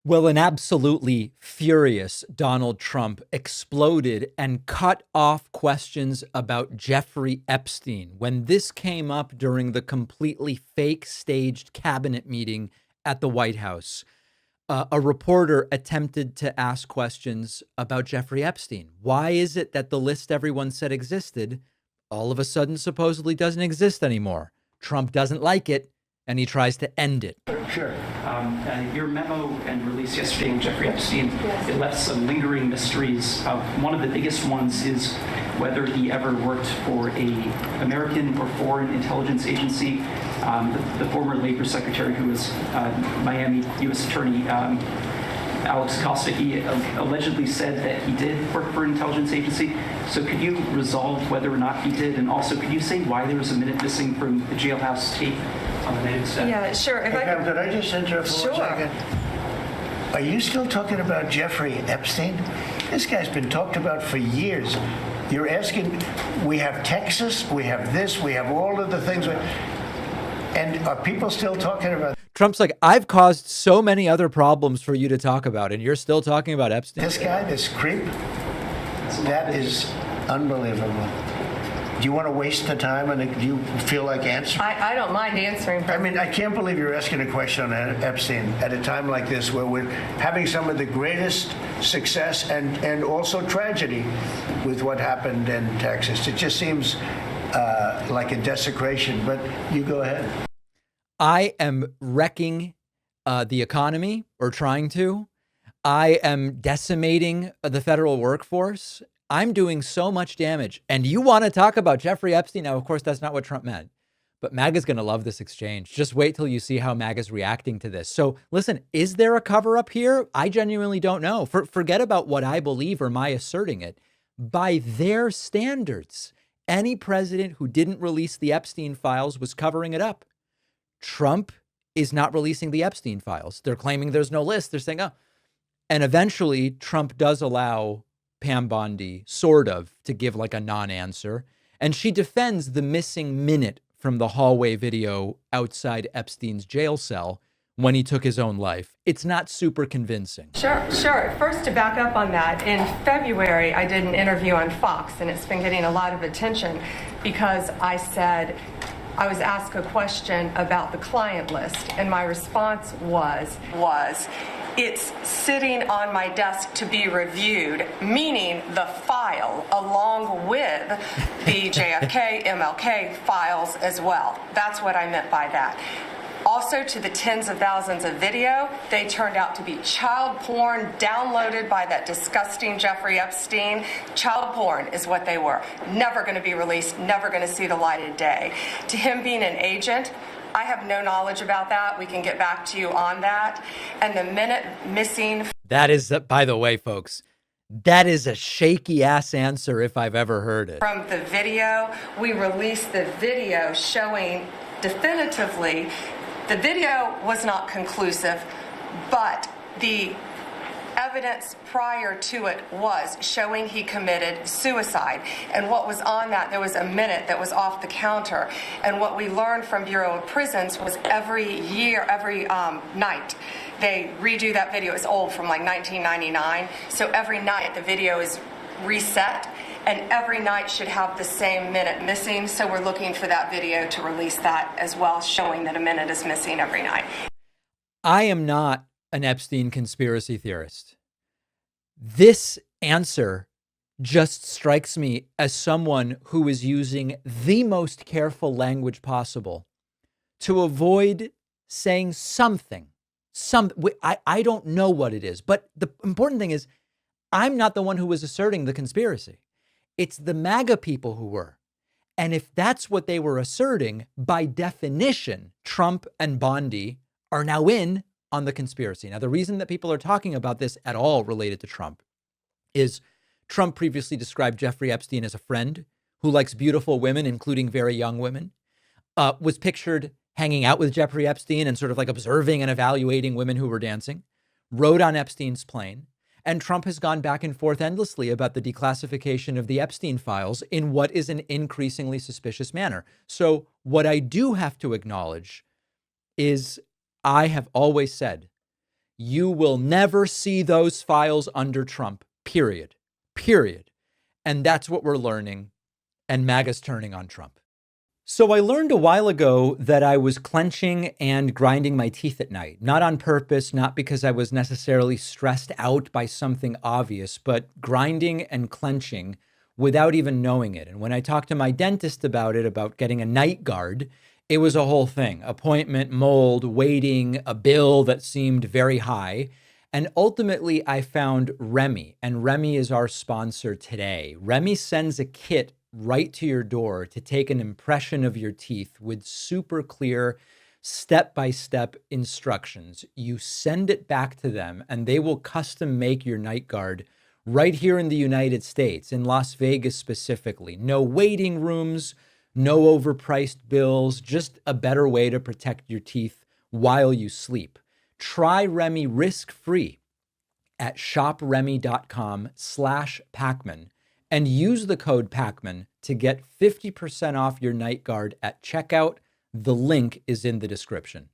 Well, an absolutely furious Donald Trump exploded and cut off questions about Jeffrey Epstein when this came up during the completely fake staged cabinet meeting at the White House. A reporter attempted to ask questions about Jeffrey Epstein. Why is it that the list everyone said existed all of a sudden supposedly doesn't exist anymore? Trump doesn't like it, and he tries to end it. Sure. Your memo and release yesterday on Jeffrey Epstein, it left some lingering mysteries. One of the biggest ones is whether he ever worked for a American or foreign intelligence agency. The former labor secretary, who was Miami U.S. Attorney Alex Costa, he allegedly said that he did work for an intelligence agency. So could you resolve whether or not he did? And also, could you say why there was a minute missing from the jailhouse tape on the night of the staff? Yeah, sure. Hey, Pam, could I just interrupt for 1 second? Are you still talking about Jeffrey Epstein? This guy's been talked about for years. You're asking, we have Texas, we have this, we have all of the things. And are people still talking about Trump's like, I've caused so many other problems for you to talk about, and you're still talking about Epstein? this guy, this creep? That is unbelievable. Do you want to waste the time and do you feel like answering? I don't mind answering. I mean, I can't believe you're asking a question on Epstein at a time like this where we're having some of the greatest success and also tragedy with what happened in Texas. It just seems like a desecration, but you go ahead. I am wrecking the economy, or trying to. I am decimating the federal workforce. I'm doing so much damage. And you want to talk about Jeffrey Epstein? Now, of course, that's not what Trump meant. But MAGA's going to love this exchange. Just wait till you see how MAGA's reacting to this. So listen, is there a cover up here? I genuinely don't know. Forget about what I believe or my asserting it. By their standards, any president who didn't release the Epstein files was covering it up. Trump is not releasing the Epstein files. They're claiming there's no list. They're saying, oh. And eventually Trump does allow Pam Bondi sort of to give like a non-answer. And she defends the missing minute from the hallway video outside Epstein's jail cell when he took his own life. It's not super convincing. Sure. First, to back up on that, in February, I did an interview on Fox, and it's been getting a lot of attention because I was asked a question about the client list, and my response was, it's sitting on my desk to be reviewed, meaning the file along with the JFK, MLK files as well. That's what I meant by that. Also, to the tens of thousands of video, they turned out to be child porn downloaded by that disgusting Jeffrey Epstein. Child porn is what they were. Never going to be released, never going to see the light of day. To him being an agent, I have no knowledge about that. We can get back to you on that. And the minute missing. That is, by the way, folks, that is a shaky ass answer if I've ever heard it. From the video, we released the video showing definitively. The video was not conclusive, but the evidence prior to it was showing he committed suicide. And what was on that, there was a minute that was off the counter. And what we learned from Bureau of Prisons was every night, they redo that video. It's old, from like 1999. So every night the video is reset. And every night should have the same minute missing. So we're looking for that video to release that as well, showing that a minute is missing every night. I am not an Epstein conspiracy theorist. This answer just strikes me as someone who is using the most careful language possible to avoid saying something. I don't know what it is, but the important thing is I'm not the one who was asserting the conspiracy. It's the MAGA people who were. And if that's what they were asserting, by definition, Trump and Bondi are now in on the conspiracy. Now, the reason that people are talking about this at all related to Trump is Trump previously described Jeffrey Epstein as a friend who likes beautiful women, including very young women, was pictured hanging out with Jeffrey Epstein and sort of like observing and evaluating women who were dancing, rode on Epstein's plane. And Trump has gone back and forth endlessly about the declassification of the Epstein files in what is an increasingly suspicious manner. So what I do have to acknowledge is I have always said, You will never see those files under Trump, period. Period. And that's what we're learning. And MAGA's turning on Trump. So I learned a while ago that I was clenching and grinding my teeth at night, not on purpose, not because I was necessarily stressed out by something obvious, but grinding and clenching without even knowing it. And when I talked to my dentist about it, about getting a night guard, it was a whole thing. Appointment, mold, waiting, a bill that seemed very high. And ultimately, I found Remy, and Remy is our sponsor today. Remy sends a kit right to your door to take an impression of your teeth with super clear step-by-step instructions. You send it back to them and they will custom make your night guard right here in the United States, in Las Vegas specifically. No waiting rooms, no overpriced bills, just a better way to protect your teeth while you sleep. Try Remy risk-free at shopremy.com/Pacman and use the code Pacman to get 50% off your night guard at checkout. The link is in the description.